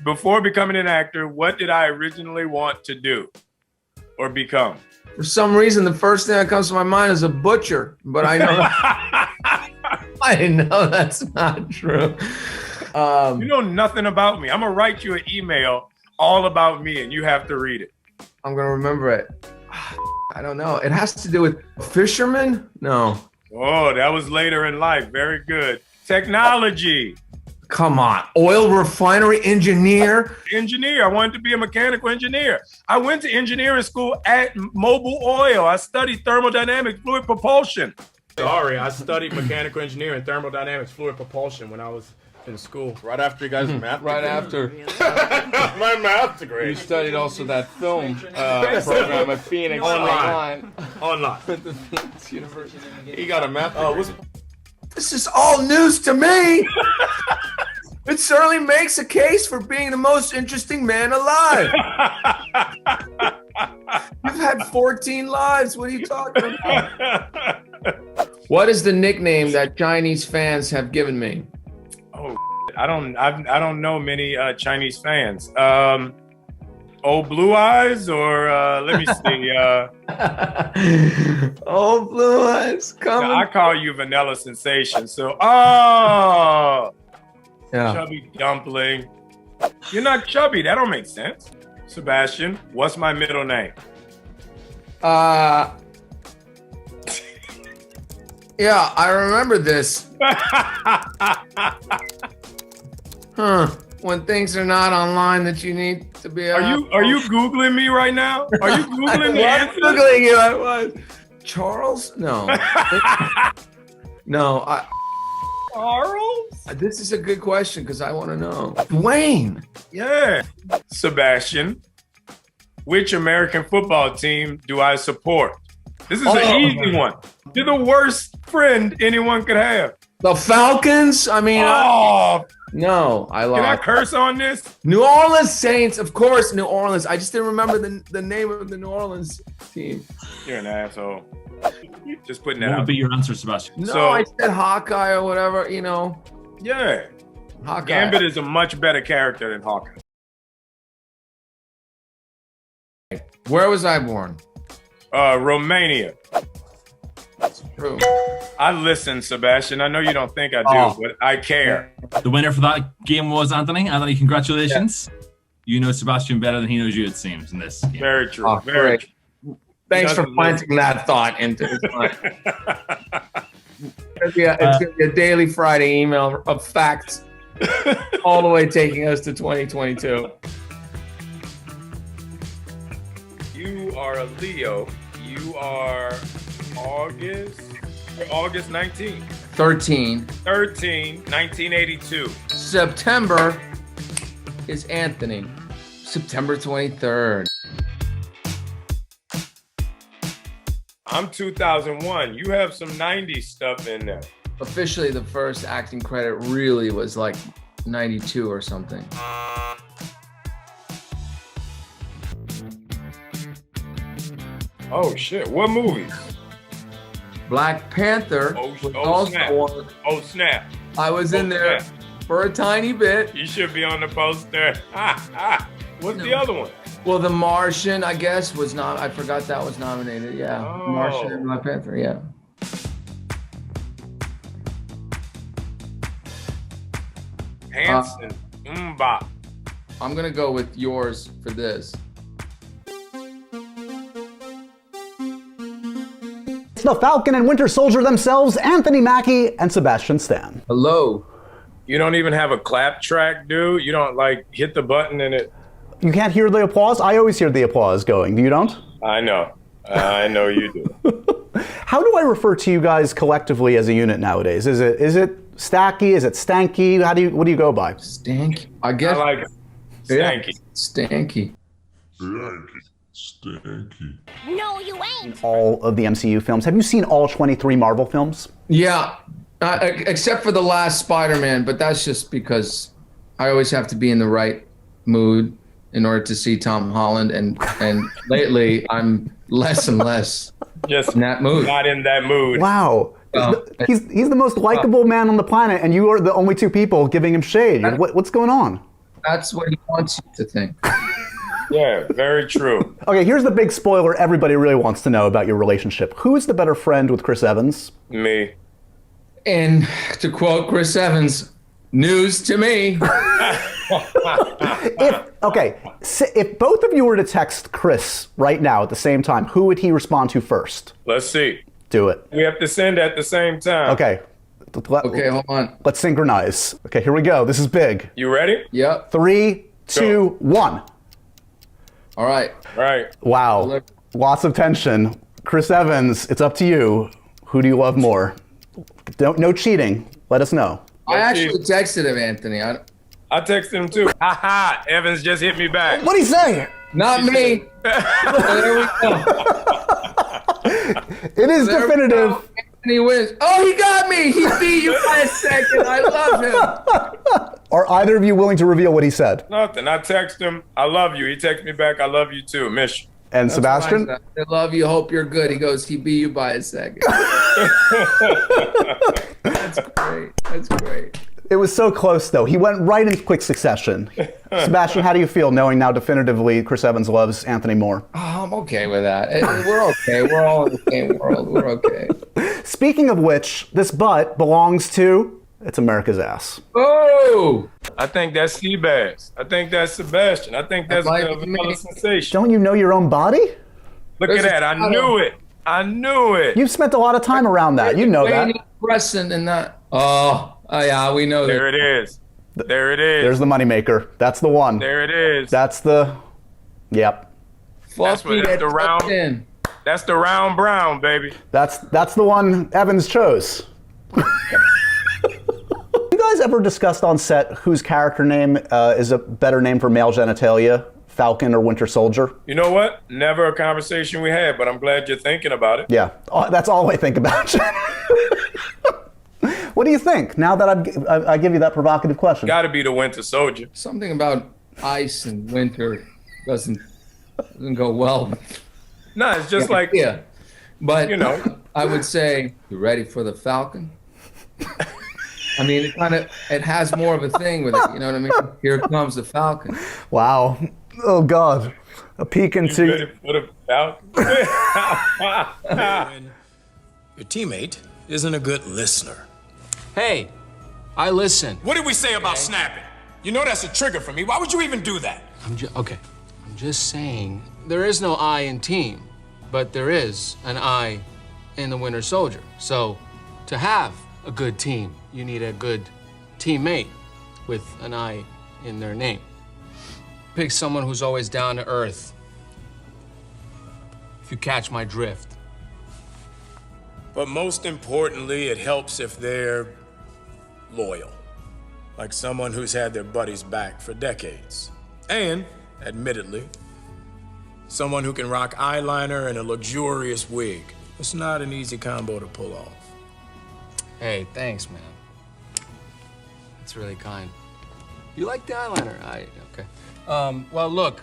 before becoming an actor, what did I originally want to do or become? For some reason, the first thing that comes to my mind is a butcher, but I know I know that's not true. You know nothing about me. I'm gonna write you an email all about me, and you have to read it. I'm gonna remember it. I don't know. It has to do with fisherman? No. Oh, that was later in life. Very good. Technology. Come on. Oil refinery engineer? Engineer. I wanted to be a mechanical engineer. I went to engineering school at Mobile Oil. I studied thermodynamics, fluid propulsion. Sorry, I studied mechanical engineering, thermodynamics, fluid propulsion when I was in school. Right after you guys' math Right after. my math degree. You studied also that film program at Phoenix Online. University. He got a math degree. This is all news to me. It certainly makes a case for being the most interesting man alive. You've had 14 lives. What are you talking about? What is the nickname that Chinese fans have given me? Oh, I don't know many Chinese fans. Old Blue Eyes, or let me see. Oh, Blue Eyes coming. I call you Vanilla Sensation. So, chubby dumpling. You're not chubby. That don't make sense. Sebastian, what's my middle name? Yeah, I remember this. When things are not online that you need to be. Are you Googling me right now? Are you Googling the answer? Googling you. I was. Charles? No. No. Charles? This is a good question because I want to know. Dwayne. Yeah. Sebastian, which American football team do I support? This is an easy one. You're the worst friend anyone could have. The Falcons? I mean, no, I lost. Can I curse on this? New Orleans Saints, of course, New Orleans. I just didn't remember the name of the New Orleans team. You're an asshole. Just putting that What out. would be your answer, Sebastian? No, So- I said Hawkeye or whatever, you know. Yeah. Hawkeye. Gambit is a much better character than Hawkeye. Where was I born? Romania. That's true. I listen, Sebastian. I know you don't think I do, but I care. The winner for that game was Anthony. Anthony, congratulations. Yeah. You know Sebastian better than he knows you, it seems, in this game. Very true. Oh, Very great. true. Thanks for planting that thought into his mind. It's going to be a daily Friday email of facts all the way taking us to 2022. You are a Leo. You are August 19th. 13. 1982. September is Anthony. September 23rd. I'm 2001. You have some 90s stuff in there. Officially, the first acting credit really was like 92 or something. Oh, shit. What movies? Black Panther was also snap. one. Oh, snap. I was in there for a tiny bit. You should be on the poster. What's the other one? Well, The Martian, I guess, was not. I forgot that was nominated. Yeah, Oh. Martian and Black Panther. Yeah. Hanson. Mbop. I'm gonna go with yours for this. It's the Falcon and Winter Soldier themselves, Anthony Mackie and Sebastian Stan. Hello. You don't even have a clap track, dude? You don't like hit the button and it... You can't hear the applause? I always hear the applause going. You don't? I know. I know you do. How do I refer to you guys collectively as a unit nowadays? Is it Stacky? Is it Stanky? What do you go by? Stanky. I guess. I like it. Stanky. Stanky. Stanky. No, you ain't. All of the MCU films. Have you seen all 23 Marvel films? Yeah, except for the last Spider-Man, but that's just because I always have to be in the right mood in order to see Tom Holland, and lately I'm less and less Just in that mood. not in that mood. Wow. He's the most likable man on the planet, and you are the only two people giving him shade. What's going on? That's what he wants you to think. Yeah, very true. Okay, here's the big spoiler everybody really wants to know about your relationship. Who is the better friend with Chris Evans? Me. And to quote Chris Evans, news to me. If both of you were to text Chris right now at the same time, who would he respond to first? Let's see. Do it. We have to send at the same time. Okay. Okay, hold on. Let's synchronize. Okay, here we go. This is big. You ready? Yep. 3, 2, 1. All right. Right. Wow. Lots of tension. Chris Evans, it's up to you. Who do you love more? No cheating. Let us know. I actually texted him, Anthony. I texted him too. Ha! Evans just hit me back. What'd he say? Not me. There we go. It is definitive. And he wins. Oh, he got me. He beat you by a second. I love him. Are either of you willing to reveal what he said? Nothing. I text him, I love you. He texted me back, I love you too. Miss you. And Sebastian? I love you. Hope you're good. He goes, he beat you by a second. That's great. That's great. It was so close, though. He went right in quick succession. Sebastian, how do you feel knowing now definitively Chris Evans loves Anthony more? Oh, I'm okay with that. We're okay. We're all in the same world. We're okay. Speaking of which, this butt belongs to, it's America's ass. Oh! I think that's Seabass. I think that's Sebastian. I think that's another sensation. Don't you know your own body? Look at that. I knew it. I knew it. You've spent a lot of time around that. You know that. Crescent and that. Oh, yeah, we know that. There it is. There it is. There's the moneymaker. That's the one. There it is. That's the, yep. That's the round. That's the round brown, baby. That's the one Evans chose. You guys ever discussed on set whose character name is a better name for male genitalia, Falcon or Winter Soldier? You know what? Never a conversation we had, but I'm glad you're thinking about it. Yeah, that's all I think about. What do you think now that I give you that provocative question? Got to be the Winter Soldier. Something about ice and winter doesn't go well. No, it's just like, yeah. But you know, I would say, you ready for the Falcon? I mean, it has more of a thing with it. You know what I mean? Here comes the Falcon. Wow. Oh God. A peek into. You ready for the Falcon? Your teammate isn't a good listener. Hey, I listen. What did we say about snapping? You know that's a trigger for me. Why would you even do that? Okay. I'm just saying, there is no I in team, but there is an I in the Winter Soldier. So, to have a good team, you need a good teammate with an I in their name. Pick someone who's always down to earth. If you catch my drift. But most importantly, it helps if they're loyal. Like someone who's had their buddies back for decades. And, admittedly, someone who can rock eyeliner and a luxurious wig. It's not an easy combo to pull off. Hey, thanks, man. That's really kind. You like the eyeliner? Okay. Well, look,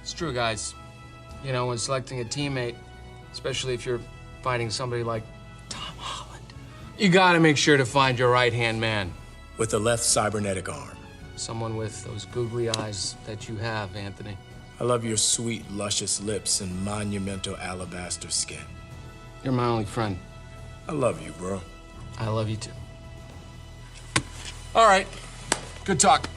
it's true, guys. You know, when selecting a teammate, especially if you're fighting somebody like Tom Holland, you gotta make sure to find your right-hand man. With the left cybernetic arm. Someone with those googly eyes that you have, Anthony. I love your sweet, luscious lips and monumental alabaster skin. You're my only friend. I love you, bro. I love you too. All right, good talk.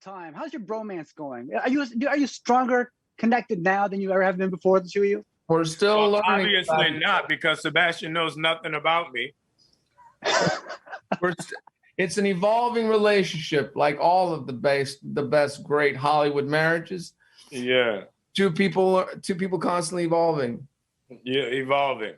How's your bromance going? Are you stronger connected now than you ever have been before, the two of you? We're still learning. Obviously not, because Sebastian knows nothing about me. It's an evolving relationship, like all of the best great Hollywood marriages. Yeah. Two people constantly evolving. Yeah, evolving.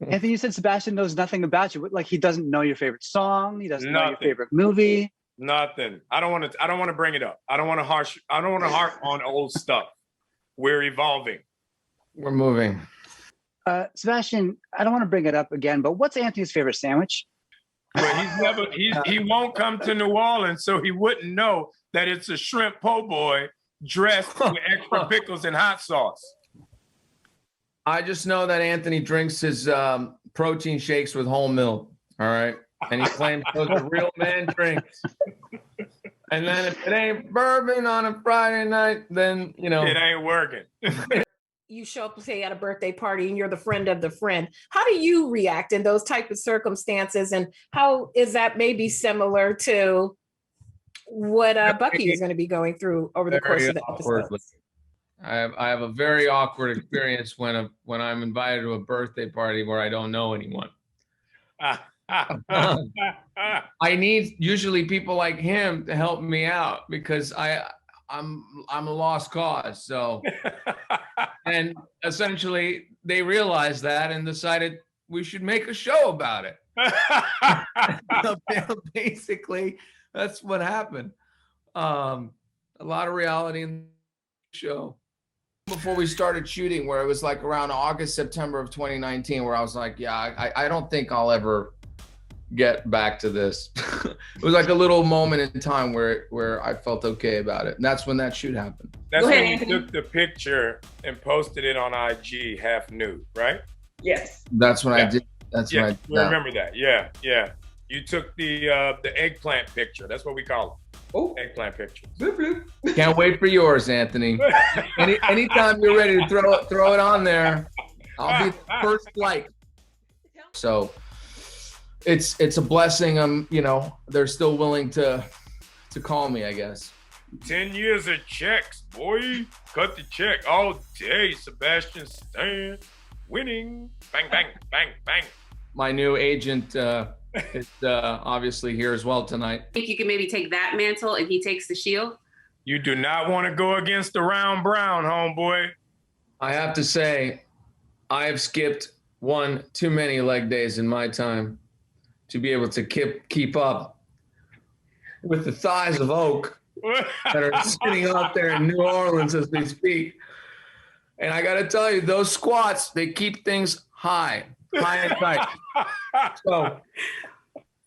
Anthony, you said Sebastian knows nothing about you. Like he doesn't know your favorite song. He doesn't know your favorite movie. Nothing. I don't want to bring it up. I don't want to harp on old stuff. We're evolving. We're moving. Sebastian, I don't want to bring it up again, but what's Anthony's favorite sandwich? But he won't come to New Orleans, so he wouldn't know that it's a shrimp po' boy dressed with extra pickles and hot sauce. I just know that Anthony drinks his protein shakes with whole milk. All right. And he claims those are real man drinks. And then if it ain't bourbon on a Friday night, then, you know. It ain't working. You show up, say, at a birthday party and you're the friend of the friend. How do you react in those type of circumstances? And how is that maybe similar to what Bucky is going to be going through over the course of the episode? I have a very awkward experience when I'm invited to a birthday party where I don't know anyone. I need usually people like him to help me out because I'm a lost cause. So, and essentially they realized that and decided we should make a show about it. Basically, that's what happened. A lot of reality in the show. Before we started shooting, where it was like around August, September of 2019, where I was like, yeah, I don't think I'll ever get back to this. It was like a little moment in time where I felt okay about it. And that's when that shoot happened. That's when you took the picture and posted it on IG half nude, right? Yes. That's when I did. That's when I did that. Remember that. Yeah, yeah. You took the eggplant picture. That's what we call them. Oh, eggplant picture. Can't wait for yours, Anthony. Anytime you're ready to throw it on there, I'll be the first flight. So it's a blessing. You know, they're still willing to call me, I guess. 10 years of checks, boy. Cut the check all day. Sebastian Stan winning. Bang, bang, bang, bang. My new agent is obviously here as well tonight. I think you can maybe take that mantle and he takes the shield. You do not want to go against the round brown, homeboy. I have to say, I have skipped one too many leg days in my time to be able to keep up with the thighs of oak that are sitting out there in New Orleans as we speak. And I got to tell you, those squats, they keep things high and tight. So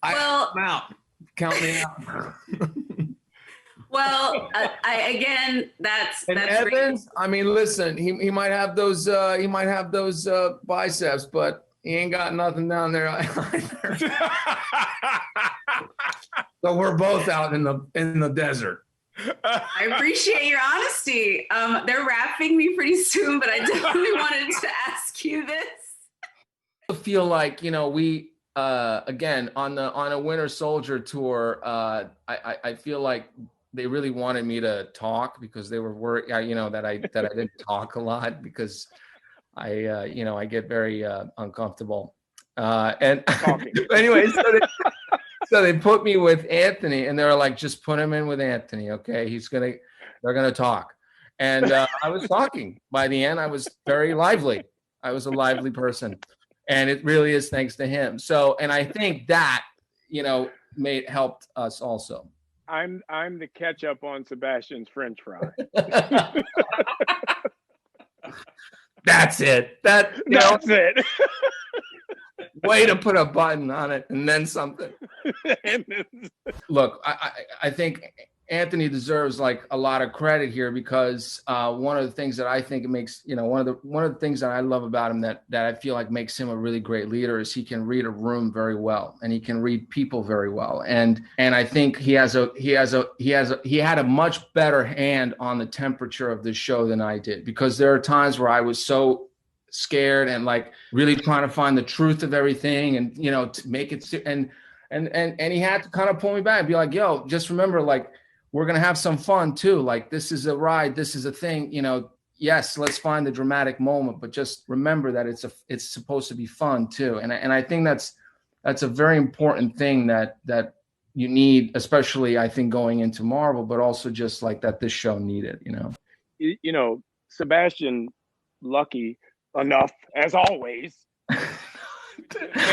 I'm out. Count me out. Well, that's Evans, I mean, listen, he might have those biceps, but he ain't got nothing down there either. So we're both out in the desert. I appreciate your honesty. They're wrapping me pretty soon, but I definitely wanted to ask you this. I feel like, you know, we again on a Winter Soldier tour, I feel like they really wanted me to talk because they were worried, you know, that I didn't talk a lot because I get very uncomfortable. And anyway, so they put me with Anthony, and they were like, just put him in with Anthony, okay? They're gonna talk, and I was talking. By the end, I was very lively. I was a lively person, and it really is thanks to him. So, and I think that, you know, helped us also. I'm the ketchup on Sebastian's French fry. That's it. That's it. Way to put a button on it and then something. Look, I think Anthony deserves like a lot of credit here because one of the things that I think makes, you know, one of the things that I love about him that I feel like makes him a really great leader is he can read a room very well and he can read people very well. And I think he had a much better hand on the temperature of the show than I did, because there are times where I was so scared and like really trying to find the truth of everything and, you know, to make it, and he had to kind of pull me back and be like, yo, just remember, like, we're going to have some fun too. Like, this is a ride. This is a thing, you know, yes, let's find the dramatic moment, but just remember that it's supposed to be fun too. And I think that's a very important thing that you need, especially I think going into Marvel, but also just like that this show needed, you know. You know, Sebastian, lucky enough as always,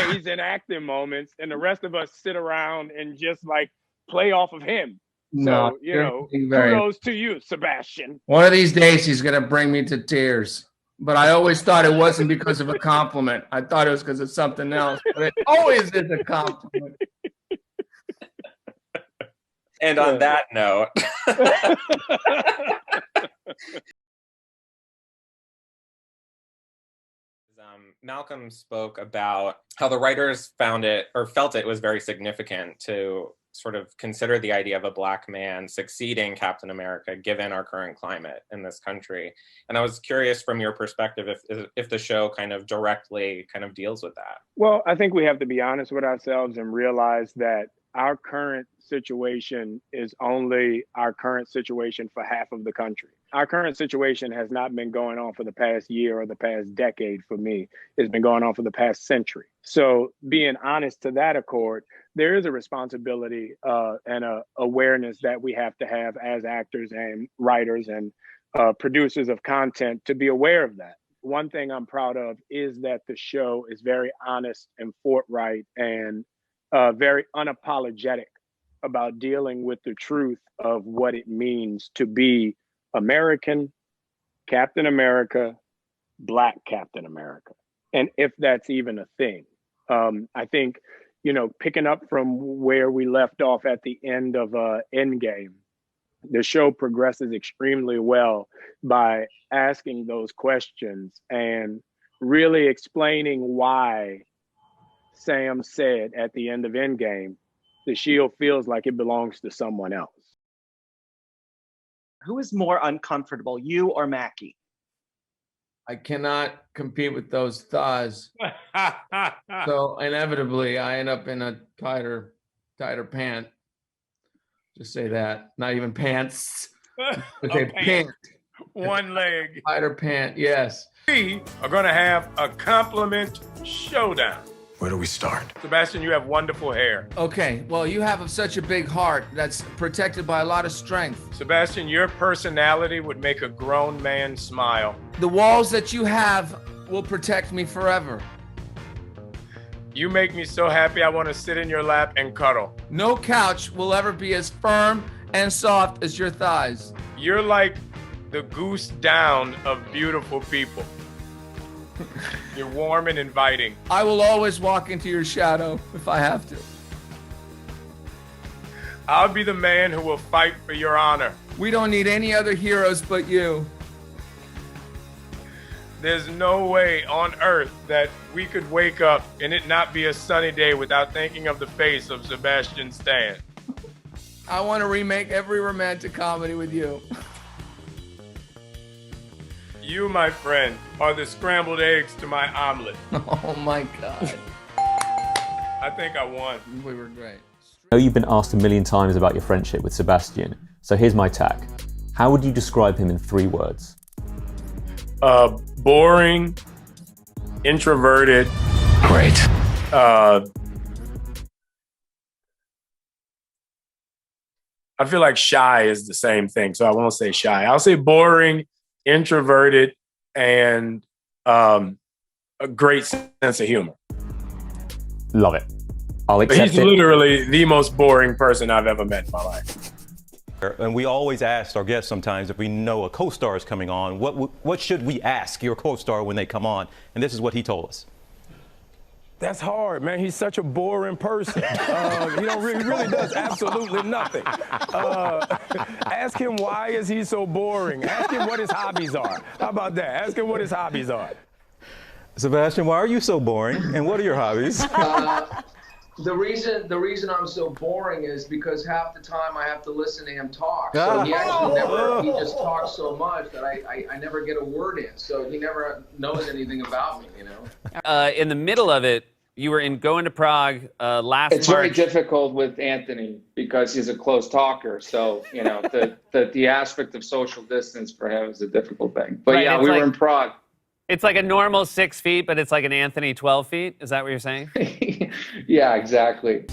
he's in acting moments, and the rest of us sit around and just like play off of him. No, so, you know, kudos to you, Sebastian. One of these days he's going to bring me to tears. But I always thought it wasn't because of a compliment. I thought it was because of something else. But it always is a compliment. And on that note. Malcolm spoke about how the writers found it or felt it was very significant to sort of consider the idea of a Black man succeeding Captain America, given our current climate in this country. And I was curious from your perspective if the show kind of directly kind of deals with that. Well, I think we have to be honest with ourselves and realize that our current situation is only our current situation for half of the country. Our current situation has not been going on for the past year or the past decade for me. It's been going on for the past century. So being honest to that accord, there is a responsibility and a awareness that we have to have as actors and writers and producers of content to be aware of that. One thing I'm proud of is that the show is very honest and forthright and very unapologetic about dealing with the truth of what it means to be American, Captain America, Black Captain America, and if that's even a thing. I think, picking up from where we left off at the end of Endgame, the show progresses extremely well by asking those questions and really explaining why Sam said at the end of Endgame, the shield feels like it belongs to someone else. Who is more uncomfortable, you or Mackie? I cannot compete with those thighs. So inevitably, I end up in a tighter pant. Just say that. Not even pants. Okay, pant. One leg. Tighter pant, yes. We are going to have a compliment showdown. Where do we start? Sebastian, you have wonderful hair. Okay, well, you have such a big heart that's protected by a lot of strength. Sebastian, your personality would make a grown man smile. The walls that you have will protect me forever. You make me so happy I want to sit in your lap and cuddle. No couch will ever be as firm and soft as your thighs. You're like the goose down of beautiful people. You're warm and inviting. I will always walk into your shadow if I have to. I'll be the man who will fight for your honor. We don't need any other heroes but you. There's no way on earth that we could wake up and it not be a sunny day without thinking of the face of Sebastian Stan. I want to remake every romantic comedy with you. You, my friend, are the scrambled eggs to my omelet. Oh my God. I think I won. We were great. I know you've been asked a million times about your friendship with Sebastian, so here's my tack. How would you describe him in 3 words? Boring, introverted. Great. I feel like shy is the same thing, so I won't say shy. I'll say boring, introverted, and a great sense of humor. Love it. I'll accept He's literally the most boring person I've ever met in my life. And we always ask our guests sometimes if we know a co-star is coming on, what should we ask your co-star when they come on? And this is what he told us. That's hard, man. He's such a boring person. He really does absolutely nothing. Ask him why is he so boring. Ask him what his hobbies are. How about that? Ask him what his hobbies are. Sebastian, why are you so boring? And what are your hobbies? The reason I'm so boring is because half the time I have to listen to him talk. So he actually he just talks so much that I never get a word in. So he never knows anything about me, In the middle of it, you were going to Prague last It's March. very difficult with Anthony because he's a close talker. So, the aspect of social distance for him is a difficult thing. But Right, yeah, it's we like- were in Prague. It's like a normal 6 feet, but it's like an Anthony 12 feet. Is that what you're saying? Yeah, exactly.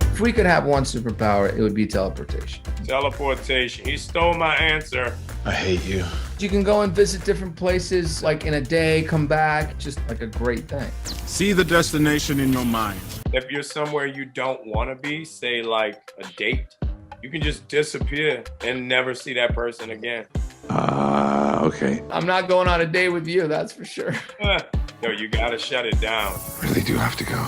If we could have one superpower, it would be teleportation. Teleportation. He stole my answer. I hate you. You can go and visit different places, like in a day, come back, just like a great thing. See the destination in your mind. If you're somewhere you don't want to be, say like a date, you can just disappear and never see that person again. Okay. I'm not going on a date with you, that's for sure. No, you gotta shut it down. Really do have to go.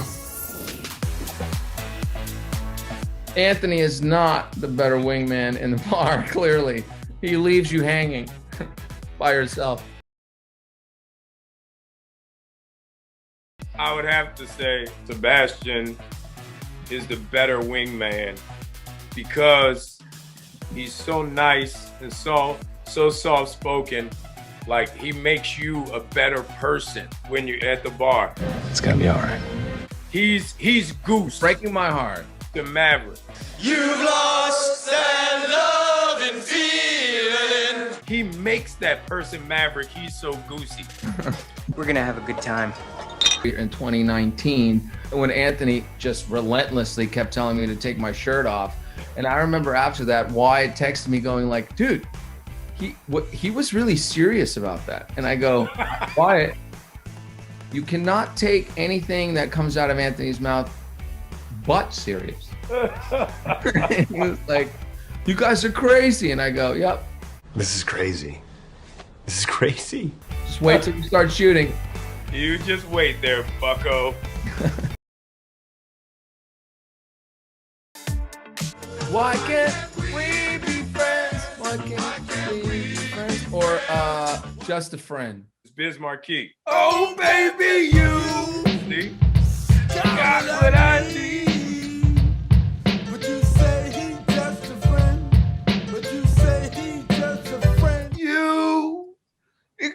Anthony is not the better wingman in the bar, clearly. He leaves you hanging by yourself. I would have to say, Sebastian, is the better wingman because he's so nice and so soft-spoken. Like, he makes you a better person when you're at the bar. It's gonna be all right. He's Goose. Breaking my heart. The Maverick. You've lost that love and feeling. He makes that person Maverick. He's so goosey. We're gonna have a good time. In 2019, when Anthony just relentlessly kept telling me to take my shirt off. And I remember after that, Wyatt texted me going like, dude, he was really serious about that. And I go, Wyatt, you cannot take anything that comes out of Anthony's mouth but serious. He was like, you guys are crazy. And I go, yep. This is crazy. This is crazy. Just wait till you start shooting. You just wait there, bucko. Why can't we be friends? Why can't we be friends? Or just a friend. It's Biz Marquis. Oh, baby, you. See? Got what I need. But you say he just a friend. But you say he just a friend. You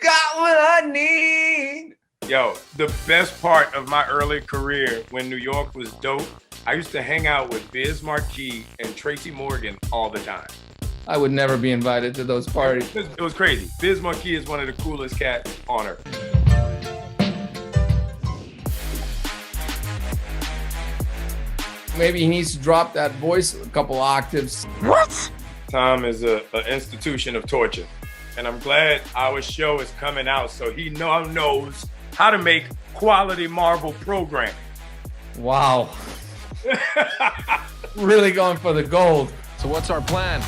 got what I need. Yo, the best part of my early career when New York was dope, I used to hang out with Biz Marquis and Tracy Morgan all the time. I would never be invited to those parties. It was crazy. Biz Marquis is one of the coolest cats on earth. Maybe he needs to drop that voice a couple octaves. What? Tom is an institution of torture. And I'm glad our show is coming out so he knows how to make quality Marvel programming. Wow. Really going for the gold. So what's our plan?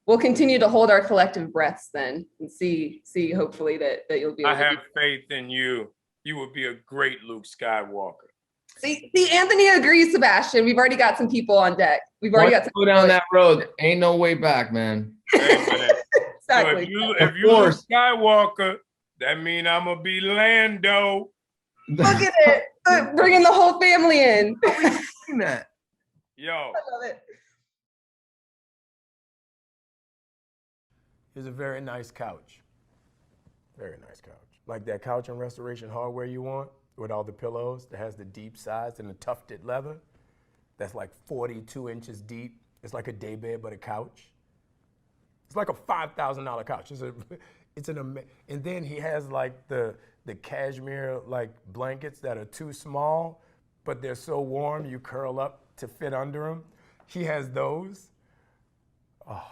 We'll continue to hold our collective breaths then and see hopefully that you'll be able I have to faith in you. You would be a great Luke Skywalker. see Anthony agrees, Sebastian. We've already got some people on deck. We've already got some go down that road. Ain't no way back, man. Exactly. So if you Luke Skywalker, that mean I'm gonna be Lando. Look at it. Bringing the whole family in. That. Yo. I love it. Here's a very nice couch. Very nice couch. Like that couch in Restoration Hardware you want with all the pillows that has the deep sides and the tufted leather. That's like 42 inches deep. It's like a daybed, but a couch. It's like a $5,000 couch. And then he has like the cashmere like blankets that are too small, but they're so warm you curl up to fit under them. He has those. Oh,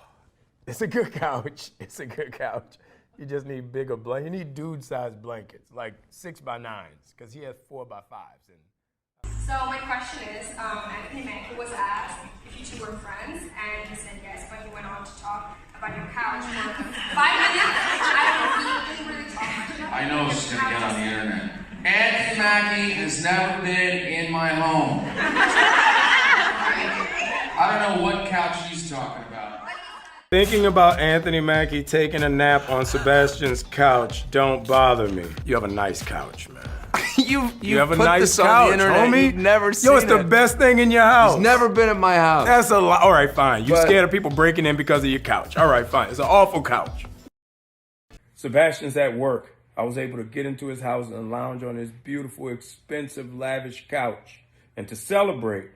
it's a good couch. It's a good couch. You just need bigger blankets. You need dude-sized blankets, like 6x9s, because he has 4x5s. So my question is, Anthony Mackie was asked if you two were friends, and he said yes, but he went on to talk about your couch for 5 minutes. I don't know if he really talked much about I know it's gonna get on the internet. Anthony Mackie has never been in my home. I don't know what couch he's talking about. Thinking about Anthony Mackie taking a nap on Sebastian's couch don't bother me. You have a nice couch, man. You have a put nice this on couch, the internet. homie. You've never seen Yo, it's the it. best thing in your house. He's never been at my house. That's a lot. All right, fine. You But- scared of people breaking in because of your couch. All right, fine. It's an awful couch. Sebastian's at work. I was able to get into his house and lounge on his beautiful, expensive, lavish couch. And to celebrate,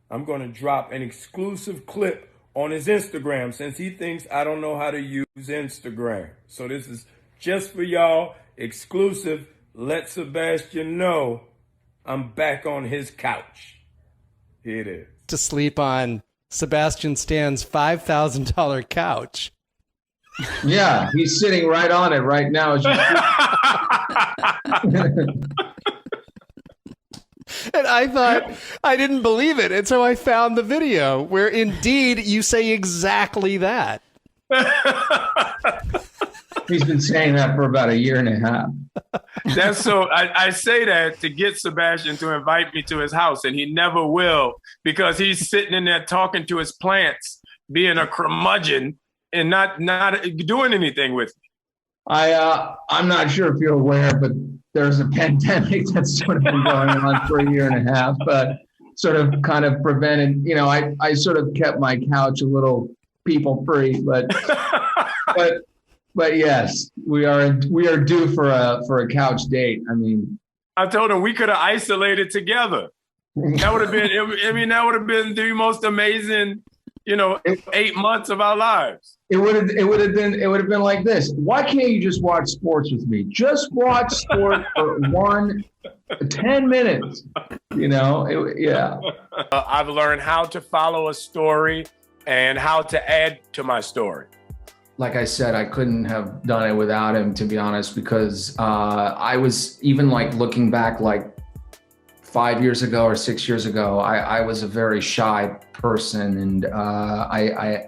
I'm going to drop an exclusive clip on his Instagram since he thinks I don't know how to use Instagram. So this is just for y'all, exclusive. Let Sebastian know I'm back on his couch. Here it is. To sleep on Sebastian Stan's $5,000 couch. Yeah, he's sitting right on it right now. And I thought, I didn't believe it. And so I found the video where indeed you say exactly that. He's been saying that for about a year and a half. That's so I say that to get Sebastian to invite me to his house, and he never will because he's sitting in there talking to his plants, being a curmudgeon and not doing anything with me. I'm not sure if you're aware, but there's a pandemic that's sort of been going on for a year and a half. But sort of kind of prevented, I sort of kept my couch a little people free, but yes, we are due for a couch date. I mean, I told him we could have isolated together. That would have been, that would have been the most amazing, 8 months of our lives. It would have been like this. Why can't you just watch sports with me? Just watch sport for 10 minutes. Yeah. I've learned how to follow a story and how to add to my story. Like I said, I couldn't have done it without him, to be honest, because I was even like looking back like 5 years ago or 6 years ago, I was a very shy person, and I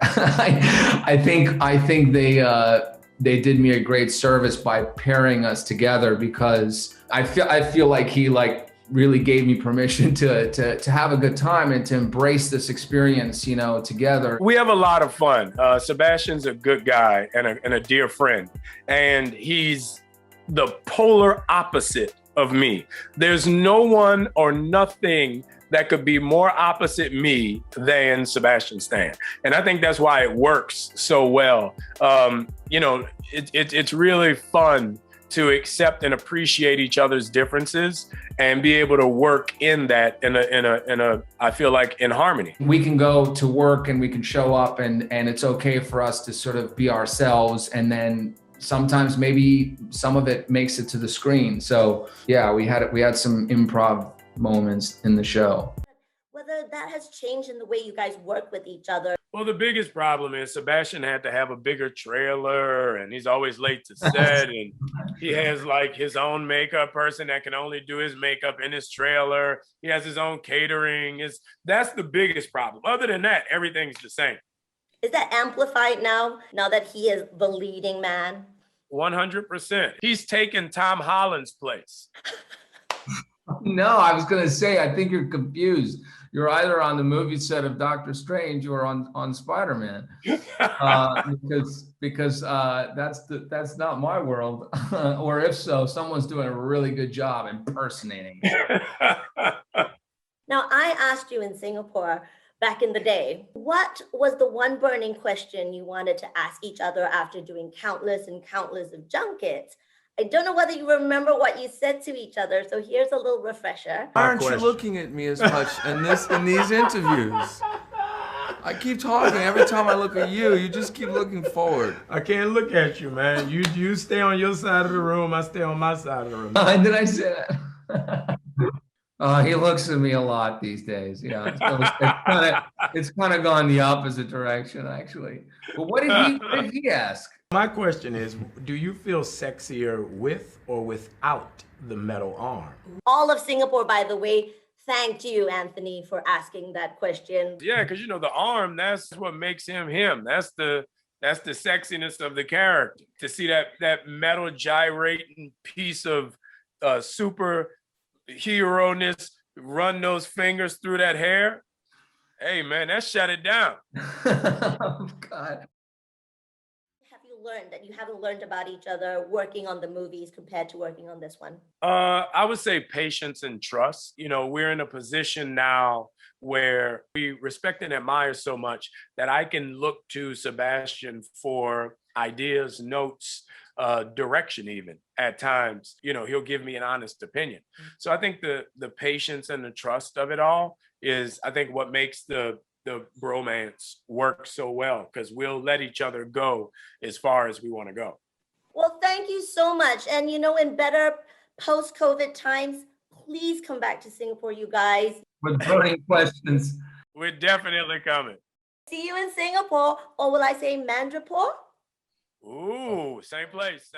think they did me a great service by pairing us together, because I feel like he really gave me permission to have a good time and to embrace this experience, together. We have a lot of fun. Sebastian's a good guy and a dear friend, and he's the polar opposite of me. There's no one or nothing that could be more opposite me than Sebastian Stan. And I think that's why it works so well. It's really fun to accept and appreciate each other's differences and be able to work in that in a I feel like in harmony. We can go to work and we can show up and it's okay for us to sort of be ourselves, and then sometimes maybe some of it makes it to the screen. So yeah, we had some improv moments in the show. Whether that has changed in the way you guys work with each other. Well, the biggest problem is Sebastian had to have a bigger trailer, and he's always late to set, and he has like his own makeup person that can only do his makeup in his trailer. He has his own catering. That's the biggest problem. Other than that, everything's the same. Is that amplified now that he is the leading man? 100%. He's taken Tom Holland's place. No, I was going to say, I think you're confused. You're either on the movie set of Doctor Strange or on Spider-Man, because that's not my world. Or if so, someone's doing a really good job impersonating. Now, I asked you in Singapore back in the day, what was the one burning question you wanted to ask each other after doing countless and countless of junkets? I don't know whether you remember what you said to each other, so here's a little refresher. Why aren't you looking at me as much in these interviews? I keep talking. Every time I look at you, you just keep looking forward. I can't look at you, man. You stay on your side of the room. I stay on my side of the room. Did I say that? He looks at me a lot these days. Yeah, it's kind of gone the opposite direction, actually. But what did he ask? My question is, do you feel sexier with or without the metal arm? All of Singapore, by the way, thanked you, Anthony, for asking that question. Yeah, because the arm, that's what makes him him. That's the sexiness of the character. To see that metal gyrating piece of super hero-ness run those fingers through that hair. Hey man, that shut it down. Oh, God. Learned that you haven't learned about each other working on the movies compared to working on this one? I would say patience and trust. We're in a position now where we respect and admire so much that I can look to Sebastian for ideas, notes, direction even at times. He'll give me an honest opinion. So I think the patience and the trust of it all is, I think, what makes the bromance work so well, because we'll let each other go as far as we want to go. Well, thank you so much. And in better post-COVID times, please come back to Singapore, you guys. With burning questions. We're definitely coming. See you in Singapore, or will I say Mandrapore? Ooh, same place.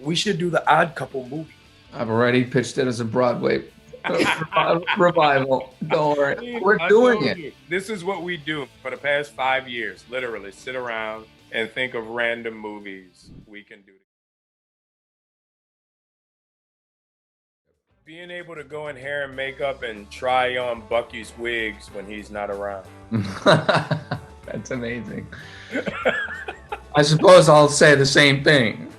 We should do the Odd Couple movie. I've already pitched it as a Broadway revival. Don't worry. We're doing it. This is what we do for the past 5 years. Literally sit around and think of random movies we can do. Being able to go in hair and makeup and try on Bucky's wigs when he's not around. That's amazing. I suppose I'll say the same thing.